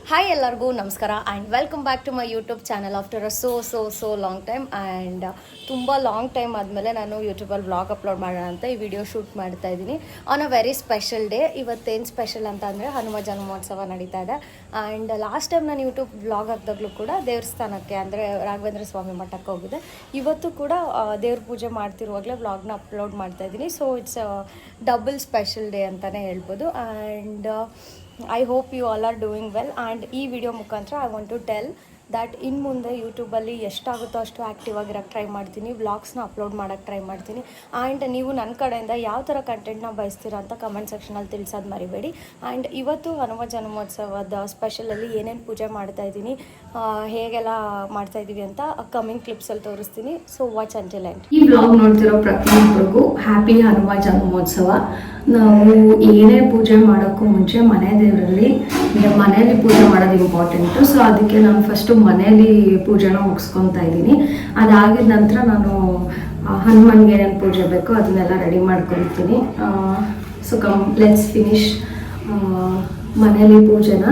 Hi ಎಲ್ಲರಿಗೂ ನಮಸ್ಕಾರ and welcome back to my YouTube channel after a so long time. And ತುಂಬ long time ಆದಮೇಲೆ ನಾನು ಯೂಟ್ಯೂಬಲ್ಲಿ ವ್ಲಾಗ್ ಅಪ್ಲೋಡ್ ಮಾಡೋಣ ಅಂತ ಈ ವಿಡಿಯೋ ಶೂಟ್ ಮಾಡ್ತಾ ಇದ್ದೀನಿ on a very special day. ಇವತ್ತೇನು ಸ್ಪೆಷಲ್ ಅಂತ ಅಂದರೆ ಹನುಮ ಜನ್ಮೋತ್ಸವ ನಡೀತಾ ಇದೆ. ಆ್ಯಂಡ್ ಲಾಸ್ಟ್ ಟೈಮ್ ನಾನು ಯೂಟ್ಯೂಬ್ ವ್ಲಾಗ್ ಹಾಕಿದಾಗಲೂ ಕೂಡ ದೇವಸ್ಥಾನಕ್ಕೆ ಅಂದರೆ ರಾಘವೇಂದ್ರ ಸ್ವಾಮಿ ಮಠಕ್ಕೆ ಹೋಗಿದೆ. ಇವತ್ತು ಕೂಡ ದೇವ್ರ ಪೂಜೆ ಮಾಡ್ತಿರುವಾಗಲೇ ವ್ಲಾಗ್ನ ಅಪ್ಲೋಡ್ ಮಾಡ್ತಾ ಇದ್ದೀನಿ. So it's double special day ಅಂತಲೇ ಹೇಳ್ಬೋದು. And I hope you all are doing well. And ಈ ವಿಡಿಯೋ ಮುಖಾಂತರ I want to tell that ಇನ್ನು ಮುಂದೆ ಯೂಟ್ಯೂಬಲ್ಲಿ ಎಷ್ಟಾಗುತ್ತೋ ಅಷ್ಟು ಆ್ಯಕ್ಟಿವ್ ಆಗಿರೋಕ್ಕೆ ಟ್ರೈ ಮಾಡ್ತೀನಿ, ವ್ಲಾಗ್ಸ್ನ ಅಪ್ಲೋಡ್ ಮಾಡೋಕ್ಕೆ ಟ್ರೈ ಮಾಡ್ತೀನಿ. ಆ್ಯಂಡ್ ನೀವು ನನ್ನ ಕಡೆಯಿಂದ ಯಾವ ಥರ ಕಂಟೆಂಟ್ನ ಬಯಸ್ತೀರಾ ಅಂತ ಕಮೆಂಟ್ ಸೆಕ್ಷನಲ್ಲಿ ತಿಳಿಸೋದು ಮರಿಬೇಡಿ. ಆ್ಯಂಡ್ ಇವತ್ತು ಹನುಮ ಜನ್ಮೋತ್ಸವದ ಸ್ಪೆಷಲಲ್ಲಿ ಏನೇನು ಪೂಜೆ ಮಾಡ್ತಾಯಿದ್ದೀನಿ, ಹೇಗೆಲ್ಲ ಮಾಡ್ತಾಯಿದ್ದೀವಿ ಅಂತ ಕಮಿಂಗ್ ಕ್ಲಿಪ್ಸಲ್ಲಿ ತೋರಿಸ್ತೀನಿ. So watch until end. ಈ ವ್ಲಾಗ್ ನೋಡ್ತಿರೋ ಪ್ರತಿಯೊಬ್ಬರಿಗೂ ಹ್ಯಾಪಿ ಹನುಮ ಜನ್ಮೋತ್ಸವ. ನಾವು ಏನೇ ಪೂಜೆ ಮಾಡೋಕ್ಕೂ ಮುಂಚೆ ಮನೆ ದೇವರಲ್ಲಿ ಮನೆಯಲ್ಲಿ ಪೂಜೆ ಮಾಡೋದು ಇಂಪಾರ್ಟೆಂಟು. ಸೊ ಅದಕ್ಕೆ ನಾನು ಫಸ್ಟು ಮನೆಯಲ್ಲಿ ಪೂಜೆನ ಮುಗಿಸ್ಕೊತಾ ಇದ್ದೀನಿ. ಅದಾಗಿದ ನಂತರ ನಾನು ಹನುಮನ್ಗೆ ಏನೇನು ಪೂಜೆ ಬೇಕೋ ಅದನ್ನೆಲ್ಲ ರೆಡಿ ಮಾಡ್ಕೊಳ್ತೀನಿ. ಸೊ ಲೆಟ್ಸ್ ಫಿನಿಶ್ ಮನೆಯಲ್ಲಿ ಪೂಜೆನ.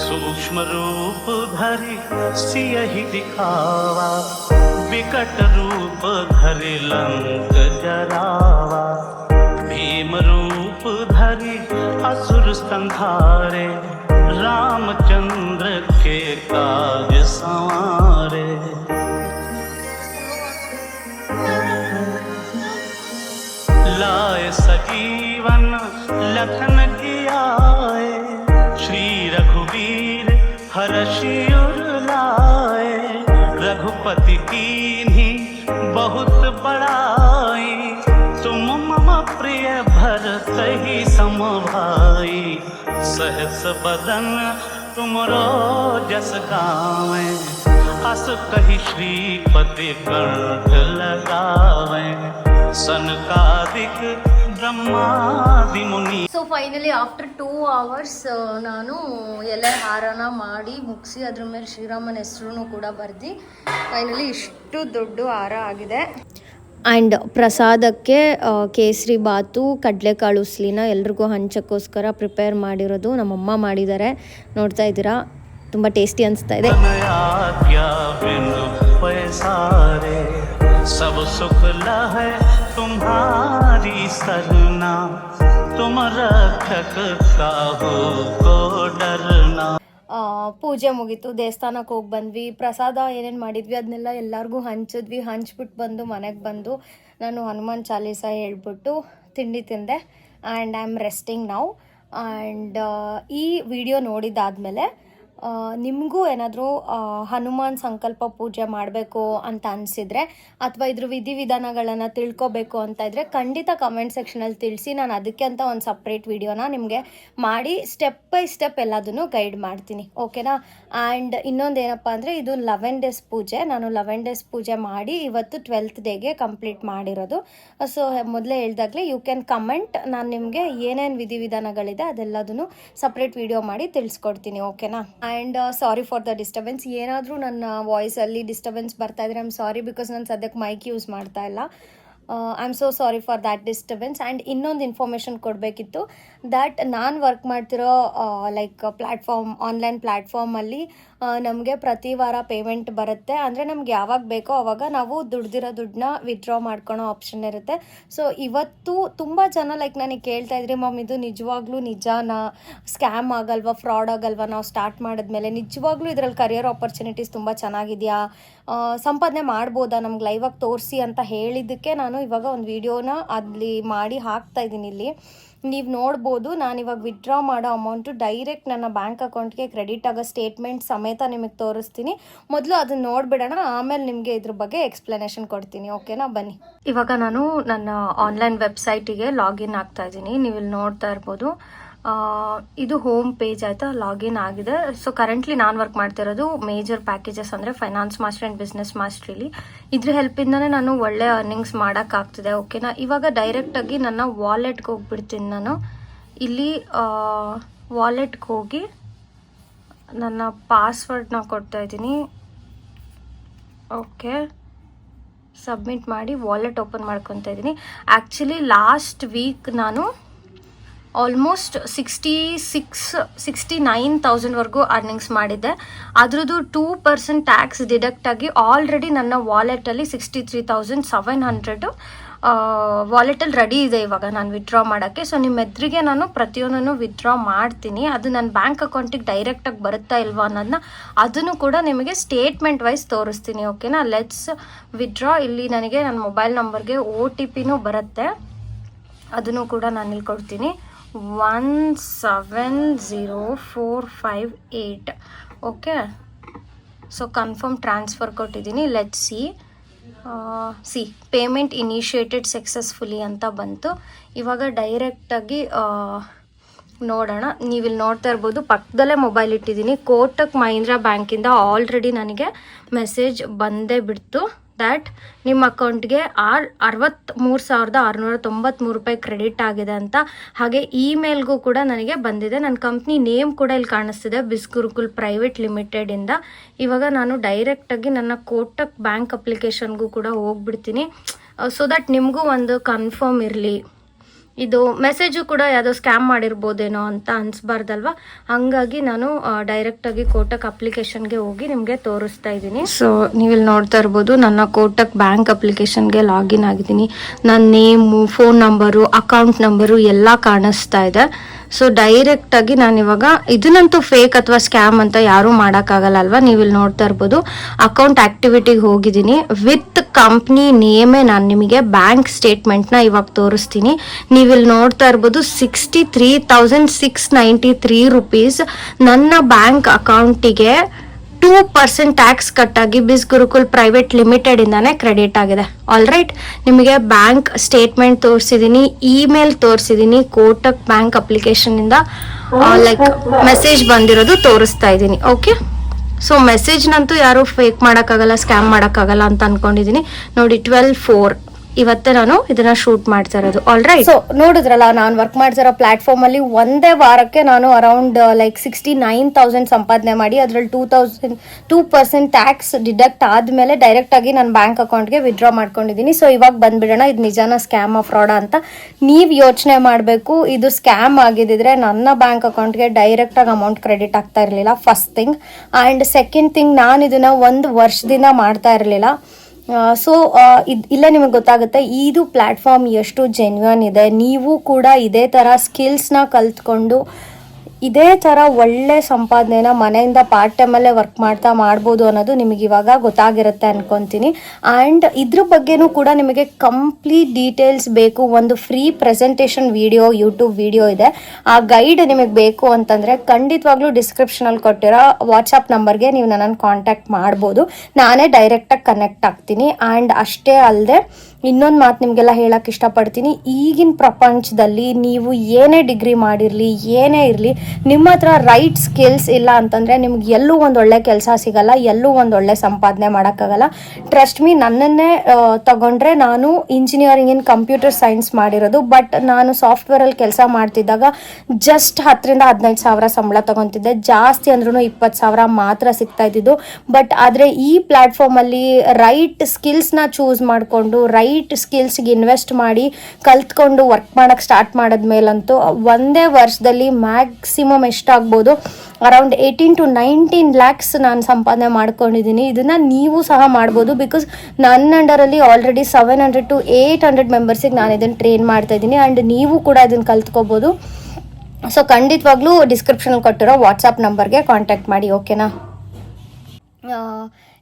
सूक्ष्म रूप धरि सियहि दिखावा, विकट रूप धरि लंक जरावा, भीम रूप धरि असुर संहारे, रामचंद्र के काज संवारे। लाए सजीवन लखन की आए, श्री रघुवीर हर्षि उर लाए, रघुपति कीन्ही बहुत बड़ाई, तुम मम प्रिय भरतहि सम भाई, सहस बदन तुमरो जस गावें, अस कहि श्रीपति कंठ लगावें, सनकादिक ಬ್ರಹ್ಮಾದಿ ಮುನಿ. ಸೊ ಫೈನಲಿ ಆಫ್ಟರ್ 2 hours ನಾನು ಎಲೆ ಹಾರನ ಮಾಡಿ ಮುಗಿಸಿ ಅದ್ರ ಮೇಲೆ ಶ್ರೀರಾಮನ ಹೆಸರು ಕೂಡ ಬರ್ದು ಫೈನಲಿ ಇಷ್ಟು ದೊಡ್ಡ ಹಾರ ಆಗಿದೆ. ಆ್ಯಂಡ್ ಪ್ರಸಾದಕ್ಕೆ ಕೇಸರಿ ಬಾತು ಕಡಲೆಕಾಳು ಉಸ್ಲಿನ ಎಲ್ರಿಗೂ ಹಂಚಕ್ಕೋಸ್ಕರ ಪ್ರಿಪೇರ್ ಮಾಡಿರೋದು ನಮ್ಮಮ್ಮ ಮಾಡಿದ್ದಾರೆ. ನೋಡ್ತಾ ಇದ್ದೀರಾ, ತುಂಬ ಟೇಸ್ಟಿ ಅನಿಸ್ತಾ ಇದೆ. सब सुख लहै तुम्हारी सरना, तुम रक्षक काहू को डरना. ಪೂಜೆ ಮುಗೀತು, ದೇವಸ್ಥಾನಕ್ಕೆ ಹೋಗಿ ಬಂದ್ವಿ. ಪ್ರಸಾದ ಏನೇನು ಮಾಡಿದ್ವಿ ಅದನ್ನೆಲ್ಲ ಎಲ್ಲರಿಗೂ ಹಂಚಿದ್ವಿ. ಹಂಚ್ಬಿಟ್ಟು ಬಂದು ಮನೆಗೆ ಬಂದು ನಾನು ಹನುಮಾನ್ ಚಾಲೀಸ ಹೇಳ್ಬಿಟ್ಟು ತಿಂಡಿ ತಿಂದೆ. And I am resting now. And ಈ ವಿಡಿಯೋ ನೋಡಿದ್ದಾದಮೇಲೆ ನಿಮಗೂ ಏನಾದರೂ ಹನುಮಾನ್ ಸಂಕಲ್ಪ ಪೂಜೆ ಮಾಡಬೇಕು ಅಂತ ಅನಿಸಿದರೆ ಅಥವಾ ಇದ್ರ ವಿಧಿವಿಧಾನಗಳನ್ನು ತಿಳ್ಕೊಬೇಕು ಅಂತ ಇದ್ದರೆ ಖಂಡಿತ ಕಮೆಂಟ್ ಸೆಕ್ಷನಲ್ಲಿ ತಿಳಿಸಿ. ನಾನು ಅದಕ್ಕೆ ಅಂತ ಒಂದು ಸಪ್ರೇಟ್ ವಿಡಿಯೋನ ನಿಮಗೆ ಮಾಡಿ ಸ್ಟೆಪ್ ಬೈ ಸ್ಟೆಪ್ ಎಲ್ಲದನ್ನು ಗೈಡ್ ಮಾಡ್ತೀನಿ, ಓಕೆನಾ. ಆ್ಯಂಡ್ ಇನ್ನೊಂದು ಏನಪ್ಪ ಅಂದರೆ ಇದು 11 days ಪೂಜೆ. ನಾನು 11 days ಪೂಜೆ ಮಾಡಿ ಇವತ್ತು 12th ಡೇಗೆ ಕಂಪ್ಲೀಟ್ ಮಾಡಿರೋದು. ಸೊ ಮೊದಲೇ ಹೇಳ್ದಾಗಲೇ ಯು ಕ್ಯಾನ್ ಕಮೆಂಟ್, ನಾನು ನಿಮಗೆ ಏನೇನು ವಿಧಿವಿಧಾನಗಳಿದೆ ಅದೆಲ್ಲದನ್ನು ಸಪ್ರೇಟ್ ವಿಡಿಯೋ ಮಾಡಿ ತಿಳಿಸ್ಕೊಡ್ತೀನಿ, ಓಕೆನಾ. And sorry for the disturbance. ಏನಾದರೂ ನನ್ನ ವಾಯ್ಸಲ್ಲಿ ಡಿಸ್ಟರ್ಬೆನ್ಸ್ ಬರ್ತಾ ಇದ್ರೆ ಐ ಆಮ್ ಸಾರಿ, ಬಿಕಾಸ್ ನಾನು ಸದ್ಯಕ್ಕೆ ಮೈಕ್ ಯೂಸ್ ಮಾಡ್ತಾ ಇಲ್ಲ. I am so sorry for that disturbance. And ಇನ್ನೊಂದು ಇನ್ಫಾರ್ಮೇಷನ್ ಕೊಡಬೇಕಿತ್ತು, ದ್ಯಾಟ್ ನಾನು ವರ್ಕ್ ಮಾಡ್ತಿರೋ ಲೈಕ್ ಆನ್ಲೈನ್ ಪ್ಲ್ಯಾಟ್ಫಾರ್ಮಲ್ಲಿ ನಮಗೆ ಪ್ರತಿ ವಾರ ಪೇಮೆಂಟ್ ಬರುತ್ತೆ. ಅಂದರೆ ನಮ್ಗೆ ಯಾವಾಗ ಬೇಕೋ ಆವಾಗ ನಾವು ದುಡ್ದಿರೋ ದುಡ್ಡನ್ನ ವಿತ್ಡ್ರಾ ಮಾಡ್ಕೊಳೋ ಆಪ್ಷನ್ ಇರುತ್ತೆ. ಸೊ ಇವತ್ತು ತುಂಬ ಜನ ಲೈಕ್ ನನಗೆ ಕೇಳ್ತಾ ಇದ್ರಿ, ಮ್ಯಾಮ್ ಇದು ನಿಜವಾಗ್ಲೂ ನಿಜಾನಾ, ಸ್ಕ್ಯಾಮ್ ಆಗಲ್ವಾ, ಫ್ರಾಡ್ ಆಗಲ್ವಾ, ನಾವು ಸ್ಟಾರ್ಟ್ ಮಾಡಿದ್ಮೇಲೆ ನಿಜವಾಗ್ಲೂ ಇದರಲ್ಲಿ ಕರಿಯರ್ ಆಪರ್ಚುನಿಟೀಸ್ ತುಂಬ ಚೆನ್ನಾಗಿದೆಯಾ, ಸಂಪಾದನೆ ಮಾಡ್ಬೋದಾ, ನಮ್ಗೆ ಲೈವಾಗಿ ತೋರಿಸಿ ಅಂತ ಹೇಳಿದ್ದಕ್ಕೆ ನಾನು ಇವಾಗ ಒಂದು ವಿಡಿಯೋನ ಅಲ್ಲಿ ಮಾಡಿ ಹಾಕ್ತಾ ಇದ್ದೀನಿ. ಇಲ್ಲಿ ನೀವು ನೋಡ್ಬೋದು, ನಾನಿವಾಗ ವಿತ್ಡ್ರಾ ಮಾಡೋ ಅಮೌಂಟು ಡೈರೆಕ್ಟ್ ನನ್ನ ಬ್ಯಾಂಕ್ ಅಕೌಂಟ್ಗೆ ಕ್ರೆಡಿಟ್ ಆಗೋ ಸ್ಟೇಟ್ಮೆಂಟ್ ಸಮೇತ ನಿಮಗೆ ತೋರಿಸ್ತೀನಿ. ಮೊದಲು ಅದನ್ನು ನೋಡಿಬಿಡೋಣ, ಆಮೇಲೆ ನಿಮಗೆ ಇದ್ರ ಬಗ್ಗೆ ಎಕ್ಸ್ಪ್ಲನೇಷನ್ ಕೊಡ್ತೀನಿ, ಓಕೆನಾ. ಬನ್ನಿ. ಇವಾಗ ನಾನು ನನ್ನ ಆನ್ಲೈನ್ ವೆಬ್ಸೈಟಿಗೆ ಲಾಗಿನ್ ಆಗ್ತಾ ಇದ್ದೀನಿ. ನೀವು ಇಲ್ಲಿ ನೋಡ್ತಾ ಇರ್ಬೋದು, ಇದು ಹೋಮ್ ಪೇಜ್ ಆಯಿತಾ, ಲಾಗಿನ್ ಆಗಿದೆ. ಸೊ ಕರೆಂಟ್ಲಿ ನಾನು ವರ್ಕ್ ಮಾಡ್ತಿರೋದು ಮೇಜರ್ ಪ್ಯಾಕೇಜಸ್ ಅಂದರೆ ಫೈನಾನ್ಸ್ ಮಾಸ್ಟರ್ ಆ್ಯಂಡ್ ಬಿಸ್ನೆಸ್ ಮಾಸ್ಟ್ರಿಲಿ. ಇದ್ರ ಹೆಲ್ಪಿಂದನೇ ನಾನು ಒಳ್ಳೆ ಅರ್ನಿಂಗ್ಸ್ ಮಾಡೋಕ್ಕಾಗ್ತಿದೆ, ಓಕೆನಾ. ಇವಾಗ ಡೈರೆಕ್ಟಾಗಿ ನನ್ನ ವಾಲೆಟ್ಗೆ ಹೋಗ್ಬಿಡ್ತೀನಿ. ನಾನು ಇಲ್ಲಿ ವಾಲೆಟ್ಗೆ ಹೋಗಿ ನನ್ನ ಪಾಸ್ವರ್ಡ್ನ ಕೊಡ್ತಾಯಿದ್ದೀನಿ, ಓಕೆ. ಸಬ್ಮಿಟ್ ಮಾಡಿ ವಾಲೆಟ್ ಓಪನ್ ಮಾಡ್ಕೊತಾ ಇದ್ದೀನಿ. ಆ್ಯಕ್ಚುಲಿ ಲಾಸ್ಟ್ ವೀಕ್ ನಾನು ಆಲ್ಮೋಸ್ಟ್ 69,000ವರೆಗೂ ಅರ್ನಿಂಗ್ಸ್ ಮಾಡಿದ್ದೆ. ಅದ್ರದ್ದು 2% ಟ್ಯಾಕ್ಸ್ ಡಿಡಕ್ಟ್ ಆಗಿ ಆಲ್ರೆಡಿ ನನ್ನ ವಾಲೆಟಲ್ಲಿ 63,700 ವಾಲೆಟಲ್ಲಿ ರೆಡಿ ಇದೆ ಇವಾಗ ನಾನು ವಿತ್ಡ್ರಾ ಮಾಡೋಕ್ಕೆ. ಸೊ ನಿಮ್ಮ ಎದುರಿಗೆ ನಾನು ಪ್ರತಿಯೊಂದನ್ನು ವಿತ್ಡ್ರಾ ಮಾಡ್ತೀನಿ. ಅದು ನನ್ನ ಬ್ಯಾಂಕ್ ಅಕೌಂಟಿಗೆ ಡೈರೆಕ್ಟಾಗಿ ಬರುತ್ತಾ ಇಲ್ವಾ ಅನ್ನೋದನ್ನ ಅದನ್ನು ಕೂಡ ನಿಮಗೆ ಸ್ಟೇಟ್ಮೆಂಟ್ ವೈಸ್ ತೋರಿಸ್ತೀನಿ. ಓಕೆನಾ, ಲೆಟ್ಸ್ ವಿತ್ಡ್ರಾ. ಇಲ್ಲಿ ನನಗೆ ನನ್ನ ಮೊಬೈಲ್ ನಂಬರ್ಗೆ OTPನೂ ಬರುತ್ತೆ, ಅದನ್ನು ಕೂಡ ನಾನು ಇಲ್ಲಿ ಕೊಡ್ತೀನಿ. 170458. ಓಕೆ, ಸೊ ಕನ್ಫರ್ಮ್ ಟ್ರಾನ್ಸ್ಫರ್ ಕೊಟ್ಟಿದ್ದೀನಿ. Let's see payment initiated successfully ಅಂತ ಬಂತು. ಇವಾಗ ಡೈರೆಕ್ಟಾಗಿ ನೋಡೋಣ. ನೀವಿಲ್ಲಿ ನೋಡ್ತಾ ಇರ್ಬೋದು, ಪಕ್ಕದಲ್ಲೇ ಮೊಬೈಲ್ ಇಟ್ಟಿದ್ದೀನಿ. ಕೋಟಕ್ ಮಹೀಂದ್ರಾ ಬ್ಯಾಂಕಿಂದ ಆಲ್ರೆಡಿ ನನಗೆ ಮೆಸೇಜ್ ಬಂದೇ ಬಿಡ್ತು ದ್ಯಾಟ್ ನಿಮ್ಮ ಅಕೌಂಟ್ಗೆ 63,693 ರೂಪಾಯಿ ಕ್ರೆಡಿಟ್ ಆಗಿದೆ ಅಂತ. ಹಾಗೆ ಇಮೇಲ್ಗೂ ಕೂಡ ನನಗೆ ಬಂದಿದೆ. ನನ್ನ ಕಂಪ್ನಿ ನೇಮ್ ಕೂಡ ಇಲ್ಲಿ ಕಾಣಿಸ್ತಿದೆ, ಬಿಸ್ ಗುರುಕುಲ್ ಪ್ರೈವೇಟ್ ಲಿಮಿಟೆಡಿಂದ. ಇವಾಗ ನಾನು ಡೈರೆಕ್ಟಾಗಿ ನನ್ನ ಕೋಟಕ್ ಬ್ಯಾಂಕ್ ಅಪ್ಲಿಕೇಶನ್ಗೂ ಕೂಡ ಹೋಗ್ಬಿಡ್ತೀನಿ, ಸೊ ದಟ್ ನಿಮಗೂ ಒಂದು ಕನ್ಫರ್ಮ್ ಇರಲಿ. ಇದು ಮೆಸೇಜು ಕೂಡ ಯಾವುದೋ ಸ್ಕ್ಯಾಮ್ ಮಾಡಿರ್ಬೋದೇನೋ ಅಂತ ಅನಿಸ್ಬಾರ್ದಲ್ವ. ಹಾಗಾಗಿ ನಾನು ಡೈರೆಕ್ಟಾಗಿ ಕೋಟಕ್ ಅಪ್ಲಿಕೇಶನ್ಗೆ ಹೋಗಿ ನಿಮಗೆ ತೋರಿಸ್ತಾ ಇದ್ದೀನಿ. ಸೊ ನೀವಿಲ್ಲಿ ನೋಡ್ತಾ ಇರ್ಬೋದು, ನನ್ನ ಕೋಟಕ್ ಬ್ಯಾಂಕ್ ಅಪ್ಲಿಕೇಶನ್ಗೆ ಲಾಗಿನ್ ಆಗಿದ್ದೀನಿ. ನನ್ನ name, phone number, account number ಎಲ್ಲ ಕಾಣಿಸ್ತಾ ಇದೆ. ಸೊ ಡೈರೆಕ್ಟಾಗಿ ನಾನಿವಾಗ ಇದನ್ನಂತೂ ಫೇಕ್ ಅಥವಾ ಸ್ಕ್ಯಾಮ್ ಅಂತ ಯಾರೂ ಮಾಡೋಕ್ಕಾಗಲ್ಲ ಅಲ್ವಾ. ನೀವಿಲ್ಲಿ ನೋಡ್ತಾ ಇರ್ಬೋದು, ಅಕೌಂಟ್ ಆ್ಯಕ್ಟಿವಿಟಿಗೆ ಹೋಗಿದ್ದೀನಿ. ವಿತ್ ಕಂಪ್ನಿ ನೇಮೇ ನಾನು ನಿಮಗೆ ಬ್ಯಾಂಕ್ ಸ್ಟೇಟ್ಮೆಂಟ್ನ ಇವಾಗ ತೋರಿಸ್ತೀನಿ. ನೀವಿಲ್ಲಿ ನೋಡ್ತಾ ಇರ್ಬೋದು, 63,693 ರೂಪೀಸ್ ನನ್ನ ಬ್ಯಾಂಕ್ ಅಕೌಂಟಿಗೆ 2% ಟ್ಯಾಕ್ಸ್ ಕಟ್ಟಾಗಿ ಬಿಸ್ ಗುರುಕುಲ್ ಪ್ರೈವೇಟ್ ಲಿಮಿಟೆಡಿಂದಾನೇ ಕ್ರೆಡಿಟ್ ಆಗಿದೆ. ಆಲ್ರೈಟ್, ನಿಮಗೆ ಬ್ಯಾಂಕ್ ಸ್ಟೇಟ್ಮೆಂಟ್ ತೋರಿಸಿದ್ದೀನಿ, ಇಮೇಲ್ ತೋರಿಸಿದ್ದೀನಿ, ಕೋಟಕ್ ಬ್ಯಾಂಕ್ ಅಪ್ಲಿಕೇಶನಿಂದ ಲೈಕ್ ಮೆಸೇಜ್ ಬಂದಿರೋದು ತೋರಿಸ್ತಾ ಇದ್ದೀನಿ. ಓಕೆ, ಸೊ ಮೆಸೇಜ್ನಂತೂ ಯಾರು ಫೇಕ್ ಮಾಡೋಕ್ಕಾಗಲ್ಲ, ಸ್ಕ್ಯಾಮ್ ಮಾಡೋಕ್ಕಾಗಲ್ಲ ಅಂತ ಅಂದ್ಕೊಂಡಿದ್ದೀನಿ. ನೋಡಿ, 12/4 ಇವತ್ತೇ ನಾನು ಇದನ್ನ ಶೂಟ್ ಮಾಡ್ತಾ ಇರೋದು. ಆಲ್ರೈಟ್, ಸೊ ನೋಡಿದ್ರಲ್ಲ, ನಾನು ವರ್ಕ್ ಮಾಡ್ತಿರೋ ಪ್ಲಾಟ್ಫಾರ್ಮ್ ಅಲ್ಲಿ ಒಂದೇ ವಾರಕ್ಕೆ ನಾನು ಅರೌಂಡ್ ಲೈಕ್ 69,000 ಸಂಪಾದನೆ ಮಾಡಿ ಅದರಲ್ಲಿ 2% ಟ್ಯಾಕ್ಸ್ ಡಿಡಕ್ಟ್ ಆದಮೇಲೆ ಡೈರೆಕ್ಟ್ ಆಗಿ ನನ್ನ ಬ್ಯಾಂಕ್ ಅಕೌಂಟ್ಗೆ ವಿತ್ಡ್ರಾ ಮಾಡ್ಕೊಂಡಿದ್ದೀನಿ. ಸೊ ಇವಾಗ ಬಂದ್ಬಿಡೋಣ, ಇದು ನಿಜಾನ ಸ್ಕ್ಯಾಮ್ ಫ್ರಾಡ್ ಅಂತ ನೀವು ಯೋಚನೆ ಮಾಡಬೇಕು. ಇದು ಸ್ಕ್ಯಾಮ್ ಆಗಿದ್ದಿದ್ರೆ ನನ್ನ ಬ್ಯಾಂಕ್ ಅಕೌಂಟ್ಗೆ ಡೈರೆಕ್ಟಾಗಿ ಅಮೌಂಟ್ ಕ್ರೆಡಿಟ್ ಆಗ್ತಾ ಇರಲಿಲ್ಲ, first thing. And second thing, ನಾನು ಇದನ್ನು 1 ವರ್ಷದಿಂದ ಮಾಡ್ತಾ ಇರಲಿಲ್ಲ. ಸೊ ಇಲ್ಲೇ ನಿಮಗೆ ಗೊತ್ತಾಗುತ್ತೆ ಇದು ಪ್ಲ್ಯಾಟ್ಫಾರ್ಮ್ ಎಷ್ಟು ಜೆನ್ಯೂನ್ ಇದೆ. ನೀವು ಕೂಡ ಇದೇ ಥರ ಸ್ಕಿಲ್ಸ್ನ ಕಲ್ತ್ಕೊಂಡು ಇದೇ ಥರ ಒಳ್ಳೆ ಸಂಪಾದನೆನ ಮನೆಯಿಂದ ಪಾರ್ಟ್ ಟೈಮಲ್ಲೇ ವರ್ಕ್ ಮಾಡ್ಬೋದು ಅನ್ನೋದು ನಿಮಗೆ ಇವಾಗ ಗೊತ್ತಾಗಿರುತ್ತೆ ಅನ್ಕೊತೀನಿ. ಆ್ಯಂಡ್ ಇದ್ರ ಬಗ್ಗೆನೂ ಕೂಡ ನಿಮಗೆ ಕಂಪ್ಲೀಟ್ ಡೀಟೇಲ್ಸ್ ಬೇಕು. ಒಂದು free presentation video, YouTube video ಇದೆ. ಆ ಗೈಡ್ ನಿಮಗೆ ಬೇಕು ಅಂತಂದರೆ ಖಂಡಿತವಾಗ್ಲೂ ಡಿಸ್ಕ್ರಿಪ್ಷನಲ್ಲಿ ಕೊಟ್ಟಿರೋ ವಾಟ್ಸಪ್ ನಂಬರ್ಗೆ ನೀವು ನನ್ನನ್ನು ಕಾಂಟ್ಯಾಕ್ಟ್ ಮಾಡ್ಬೋದು. ನಾನೇ ಡೈರೆಕ್ಟಾಗಿ ಕನೆಕ್ಟ್ ಆಗ್ತೀನಿ. ಆ್ಯಂಡ್ ಅಷ್ಟೇ ಅಲ್ಲದೆ ಇನ್ನೊಂದು ಮಾತು ನಿಮಗೆಲ್ಲ ಹೇಳಕ್ಕೆ ಇಷ್ಟಪಡ್ತೀನಿ. ಈಗಿನ ಪ್ರಪಂಚದಲ್ಲಿ ನೀವು ಏನೇ ಡಿಗ್ರಿ ಮಾಡಿರಲಿ, ಏನೇ ಇರಲಿ, ನಿಮ್ಮ ಹತ್ರ ರೈಟ್ ಸ್ಕಿಲ್ಸ್ ಇಲ್ಲ ಅಂತಂದರೆ ನಿಮ್ಗೆ ಎಲ್ಲೂ ಒಂದು ಒಳ್ಳೆ ಕೆಲಸ ಸಿಗಲ್ಲ, ಎಲ್ಲೂ ಒಂದು ಒಳ್ಳೆ ಸಂಪಾದನೆ ಮಾಡೋಕ್ಕಾಗಲ್ಲ. ಟ್ರಸ್ಟ್ ಮೀ, ನನ್ನನ್ನೇ ತಗೊಂಡ್ರೆ ನಾನು ಇಂಜಿನಿಯರಿಂಗ್ ಇನ್ ಕಂಪ್ಯೂಟರ್ ಸೈನ್ಸ್ ಮಾಡಿರೋದು. ಬಟ್ ನಾನು ಸಾಫ್ಟ್ವೇರಲ್ಲಿ ಕೆಲಸ ಮಾಡ್ತಿದ್ದಾಗ ಜಸ್ಟ್ 10,000-15,000 ಸಂಬಳ ತೊಗೊತಿದ್ದೆ. ಜಾಸ್ತಿ ಅಂದ್ರೂ 20,000 ಮಾತ್ರ ಸಿಗ್ತಾ ಇದ್ದಿದ್ದು. ಬಟ್ ಆದರೆ ಈ ಪ್ಲ್ಯಾಟ್ಫಾರ್ಮಲ್ಲಿ ರೈಟ್ ಸ್ಕಿಲ್ಸ್ನ ಚೂಸ್ ಮಾಡಿಕೊಂಡು ರೈಟ್ ಸ್ಕಿಲ್ಸ್ಗೆ ಇನ್ವೆಸ್ಟ್ ಮಾಡಿ ಕಲ್ತ್ಕೊಂಡು ವರ್ಕ್ ಮಾಡೋಕ್ಕೆ ಸ್ಟಾರ್ಟ್ ಮಾಡಿದ್ಮೇಲಂತೂ ಒಂದೇ ವರ್ಷದಲ್ಲಿ ಮ್ಯಾಕ್ಸಿಮಮ್ ಎಷ್ಟಾಗ್ಬೋದು, ಅರೌಂಡ್ 18 to 19 lakhs ನಾನು ಸಂಪಾದನೆ ಮಾಡ್ಕೊಂಡಿದ್ದೀನಿ. ಇದನ್ನು ನೀವು ಸಹ ಮಾಡ್ಬೋದು. ಬಿಕಾಸ್ ನನ್ನ ಅಂಡರಲ್ಲಿ ಆಲ್ರೆಡಿ 700 to 800 ಮೆಂಬರ್ಸಿಗೆ ನಾನು ಇದನ್ನು ಟ್ರೈನ್ ಮಾಡ್ತಾ ಇದ್ದೀನಿ. ಆ್ಯಂಡ್ ನೀವು ಕೂಡ ಇದನ್ನು ಕಲ್ತ್ಕೋಬೋದು. ಸೊ ಖಂಡಿತವಾಗ್ಲೂ ಡಿಸ್ಕ್ರಿಪ್ಷನಲ್ಲಿ ಕೊಟ್ಟಿರೋ ವಾಟ್ಸಪ್ ನಂಬರ್ಗೆ ಕಾಂಟ್ಯಾಕ್ಟ್ ಮಾಡಿ. ಓಕೆನಾ?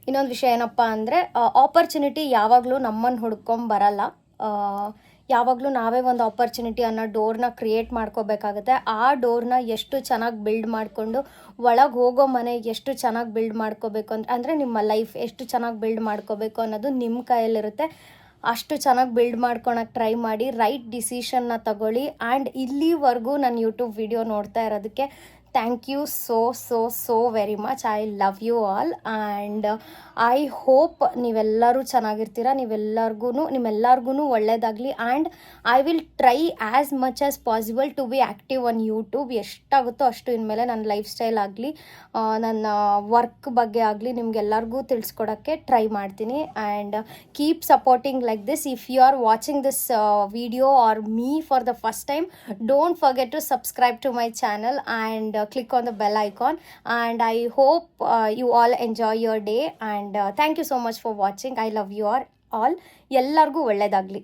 ಇನ್ನೊಂದು ವಿಷಯ ಏನಪ್ಪ ಅಂದರೆ, ಆಪರ್ಚುನಿಟಿ ಯಾವಾಗಲೂ ನಮ್ಮನ್ನು ಹುಡ್ಕೊಂಬರಲ್ಲ. ಯಾವಾಗಲೂ ನಾವೇ ಒಂದು ಆಪರ್ಚುನಿಟಿ ಅನ್ನೋ ಡೋರ್ನ ಕ್ರಿಯೇಟ್ ಮಾಡ್ಕೋಬೇಕಾಗುತ್ತೆ. ಆ ಡೋರ್ನ ಎಷ್ಟು ಚೆನ್ನಾಗಿ ಬಿಲ್ಡ್ ಮಾಡಿಕೊಂಡು ಒಳಗೆ ಹೋಗೋ ಮನೆ ಎಷ್ಟು ಚೆನ್ನಾಗಿ ಬಿಲ್ಡ್ ಮಾಡ್ಕೋಬೇಕು ಅಂದರೆ ನಿಮ್ಮ ಲೈಫ್ ಎಷ್ಟು ಚೆನ್ನಾಗಿ ಬಿಲ್ಡ್ ಮಾಡ್ಕೋಬೇಕು ಅನ್ನೋದು ನಿಮ್ಮ ಕೈಯಲ್ಲಿರುತ್ತೆ. ಅಷ್ಟು ಚೆನ್ನಾಗಿ ಬಿಲ್ಡ್ ಮಾಡ್ಕೊಳಕ್ಕೆ ಟ್ರೈ ಮಾಡಿ, ರೈಟ್ ಡಿಸಿಷನ್ನ ತಗೊಳ್ಳಿ. ಆ್ಯಂಡ್ ಇಲ್ಲಿವರೆಗೂ ನನ್ನ ಯೂಟ್ಯೂಬ್ ವಿಡಿಯೋ ನೋಡ್ತಾ ಇರೋದಕ್ಕೆ thank you so very much. I love you all and I hope ನೀವೆಲ್ಲರೂ ಚೆನ್ನಾಗಿರ್ತೀರ, ನಿಮ್ಮೆಲ್ಲರಿಗೂ ಒಳ್ಳೆಯದಾಗಲಿ. And I will try as much as possible to be active on YouTube. ಎಷ್ಟಾಗುತ್ತೋ ಅಷ್ಟು ಇನ್ಮೇಲೆ ನನ್ನ ಲೈಫ್ ಸ್ಟೈಲ್ ಆಗಲಿ, ನನ್ನ ವರ್ಕ್ ಬಗ್ಗೆ ಆಗಲಿ ನಿಮ್ಗೆಲ್ಲರಿಗೂ ತಿಳಿಸ್ಕೊಡೋಕ್ಕೆ ಟ್ರೈ ಮಾಡ್ತೀನಿ. And keep supporting like this. If you are watching this video or me for the first time, don't forget to subscribe to my channel and click on the bell icon. And I hope you all enjoy your day, and thank you so much for watching. I love you all. ಎಲ್ಲರಿಗೂ ಒಳ್ಳೆಯದಾಗಲಿ.